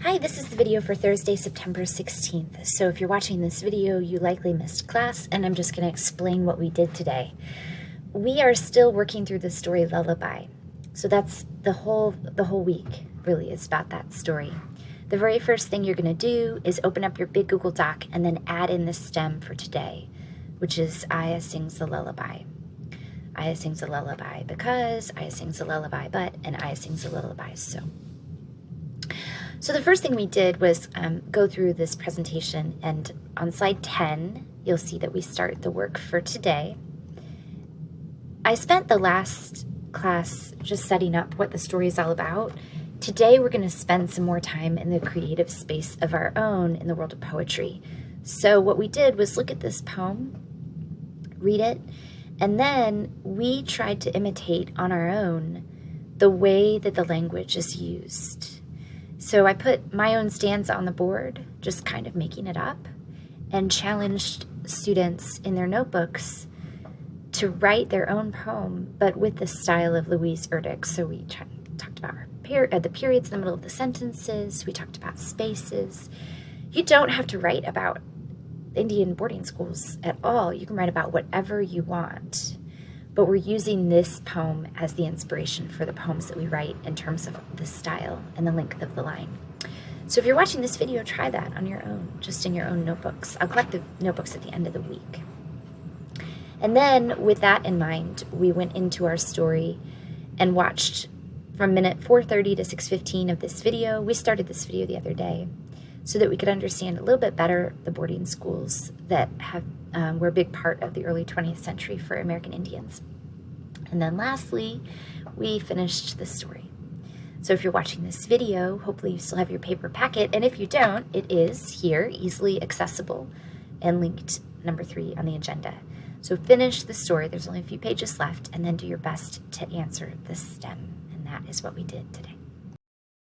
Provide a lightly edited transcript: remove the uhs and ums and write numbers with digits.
Hi, this is the video for Thursday, September 16th. So if you're watching this video, you likely missed class, and I'm just going to explain what we did today. We are still working through the story Lullaby. So that's the whole week, really, is about that story. The very first thing you're going to do is open up your big Google Doc and then add in the stem for today, which is Aya sings a lullaby. Aya sings a lullaby because, Aya sings a lullaby but, and Aya sings a lullaby so. So the first thing we did was go through this presentation, and on slide 10, you'll see that we start the work for today. I spent the last class just setting up what the story is all about. Today, we're going to spend some more time in the creative space of our own in the world of poetry. So what we did was look at this poem, read it, and then we tried to imitate on our own the way that the language is used. So I put my own stanza on the board, just kind of making it up, and challenged students in their notebooks to write their own poem, but with the style of Louise Erdrich. So we talked about the periods in the middle of the sentences. We talked about spaces. You don't have to write about Indian boarding schools at all. You can write about whatever you want. But we're using this poem as the inspiration for the poems that we write in terms of the style and the length of the line. So if you're watching this video, try that on your own, just in your own notebooks. I'll collect the notebooks at the end of the week. And then with that in mind, we went into our story and watched from minute 4:30 to 6:15 of this video. We started this video the other day so that we could understand a little bit better the boarding schools that were a big part of the early 20th century for American Indians. And then lastly, we finished the story. So if you're watching this video, hopefully you still have your paper packet, and if you don't, it is here, easily accessible, and linked number 3 on the agenda. So finish the story, there's only a few pages left, and then do your best to answer the stem, and that is what we did today.